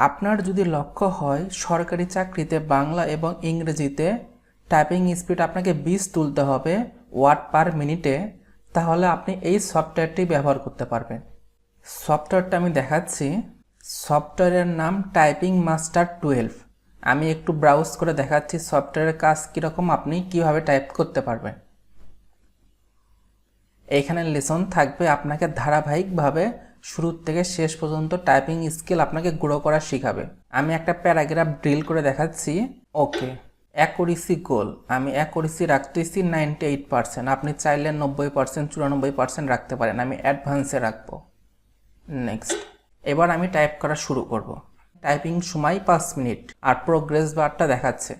আপনার যদি লক্ষ্য হয় সরকারি চাকরিতে বাংলা এবং ইংরেজিতে টাইপিং স্পিড আপনাকে 20 তুলতে হবে ওয়ার্ড পার মিনিটে, তাহলে আপনি এই সফটওয়্যারটি ব্যবহার করতে পারবেন। সফটওয়্যারটা আমি দেখাচ্ছি। সফটওয়্যারের নাম টাইপিং মাস্টার 12। আমি একটু ব্রাউজ করে দেখাচ্ছি সফটওয়্যারের কাজ কীরকম, আপনি কিভাবে টাইপ করতে পারবেন। এইখানে লেসন থাকবে, আপনাকে ধারাবাহিকভাবে শুরু থেকে শেষ পর্যন্ত টাইপিং স্কিল আপনাকে গ্রো করা শেখাবে। আমি একটা প্যারাগ্রাফ ড্রিল করে দেখাচ্ছি। ওকে, অ্যাকুরেসি গোল আমি অ্যাকুরেসি রাখতেছি 98%। আপনি চাইলে 90% 94% রাখতে পারেন। আমি অ্যাডভান্সে রাখবো। নেক্সট। এবার আমি টাইপ করা শুরু করব। টাইপিং সময় 5 মিনিট আর প্রোগ্রেস বারটা দেখাচ্ছে।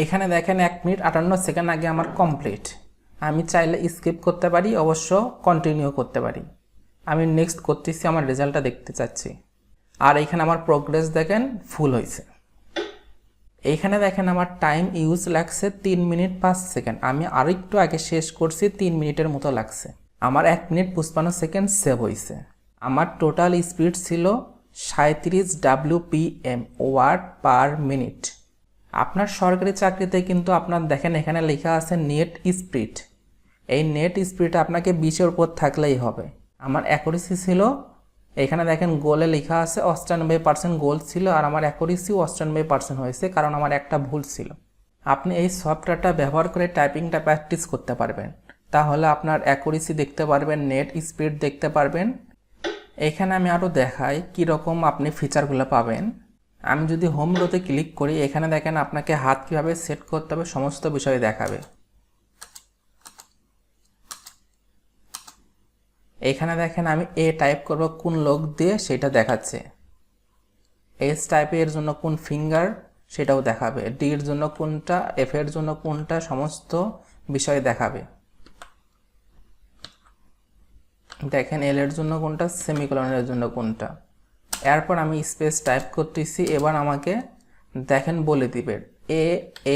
এইখানে দেখেন 1 মিনিট 58 সেকেন্ড আগে আমার কমপ্লিট। আমি চাইলে স্কিপ করতে পারি, অবশ্য কন্টিনিউ করতে পারি। আমি নেক্সট করতেছি, আমার রেজাল্টটা দেখতে চাচ্ছি। আর এইখানে আমার প্রোগ্রেস দেখেন ফুল হয়েছে। এইখানে দেখেন আমার টাইম ইউজ লাগছে 3 মিনিট 5 সেকেন্ড। আমি আরও একটু আগে শেষ করছি, 3 মিনিটের মতো লাগছে। আমার 1 মিনিট 55 সেকেন্ড সেভ হয়েছে। আমার টোটাল স্পিড ছিল 37 WPM ওয়ার্ড পার মিনিট। আপনার সরকারি চাকরিতে কিন্তু আপনার দেখেন এখানে লেখা আছে নেট স্পিড। এই নেট স্পিড আপনাকে 20-এর উপর থাকলেই হবে। আমার অ্যাকুরেসি ছিল, এখানে দেখেন গোলে লেখা আছে 98% গোল ছিল, আর আমার অ্যাকুরেসিও 98% হয়েছে, কারণ আমার একটা ভুল ছিল। আপনি এই সফটওয়্যারটা ব্যবহার করে টাইপিংটা প্র্যাকটিস করতে পারবেন, তাহলে আপনার অ্যাকুরেসি দেখতে পারবেন, নেট স্পিড দেখতে পারবেন। এখানে আমি আরও দেখাই কীরকম আপনি ফিচারগুলো পাবেন। আমি যদি হোম রোতে ক্লিক করি, এখানে দেখেন আপনাকে হাত কীভাবে সেট করতে হবে সমস্ত বিষয় দেখাবে। এখানে দেখেন আমি এ টাইপ করব কোন লোক দিয়ে সেটা দেখাচ্ছে, এস টাইপের জন্য কোন ফিঙ্গার সেটাও দেখাবে, ডি এর জন্য কোনটা, এফ এর জন্য কোনটা, সমস্ত বিষয় দেখাবে। দেখেন এল এর জন্য কোনটা, সেমিকোলনের জন্য কোনটা। এরপর আমি স্পেস টাইপ করতেছি, এবার আমাকে দেখেন বলে দিবে এ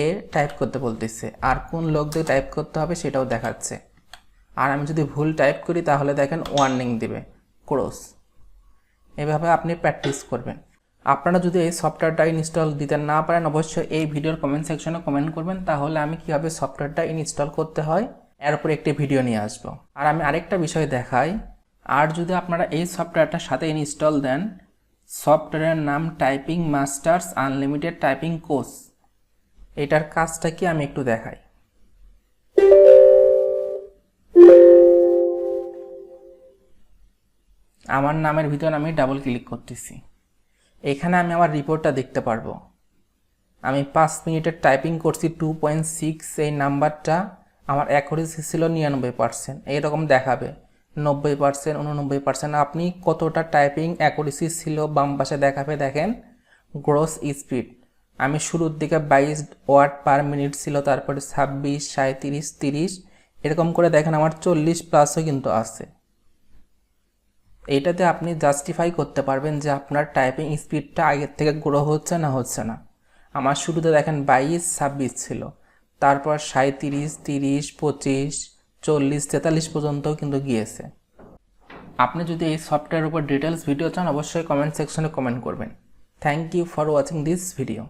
এ টাইপ করতে বলতেছে, আর কোন লোক দিয়ে টাইপ করতে হবে সেটাও দেখাচ্ছে। আর আমি যদি ভুল টাইপ করি তাহলে দেখেন ওয়ার্নিং দিবে ক্রস। এভাবে আপনি প্র্যাকটিস করবেন। আপনারা যদি এই সফটওয়্যারটা ইনস্টল দিতে না পারেন অবশ্যই এই ভিডিওর কমেন্ট সেকশনে কমেন্ট করবেন, তাহলে আমি কীভাবে সফটওয়্যারটা ইনস্টল করতে হয় এর উপর একটি ভিডিও নিয়ে আসব। আর আমি আরেকটা বিষয় দেখাই, আর যদি আপনারা এই সফটওয়্যারটার সাথে ইনস্টল দেন, সফটওয়্যারের নাম typing masters unlimited typing course. এটার কাজটা কি আমি একটু দেখাই। আমার নামের ভিতর আমি ডাবল ক্লিক করতেছি, এখানে আমি আমার রিপোর্টটা দেখতে পারবো। আমি 5 মিনিটের টাইপিং করছি 2.6, এই নাম্বারটা আমার অ্যাকুরেসি ছিল 99%, এইরকম দেখাবে 90%, 89%। আপনি কতটা টাইপিং অ্যাকুরেসি ছিল বাম পাশে দেখাবে। দেখেন গ্রস স্পিড আমি শুরুর দিকে 22 ওয়ার্ড পার মিনিট ছিল, তারপরে 26, 37, 30 এরকম করে দেখেন আমার 40+ কিন্তু আছে। এইটাতে আপনি জাস্টিফাই করতে পারবেন যে আপনার টাইপিং স্পিডটা আগের থেকে গ্রো হচ্ছে না হচ্ছে না। আমার শুরুতে দেখেন 22, 26 ছিল, তারপর 37, 30, 25, 40, 43 পর্যন্তও কিন্তু গিয়েছে। আপনি যদি এই সফটওয়্যারের উপর ডিটেলস ভিডিও চান অবশ্যই কমেন্ট সেকশনে কমেন্ট করবেন। Thank you for watching this video.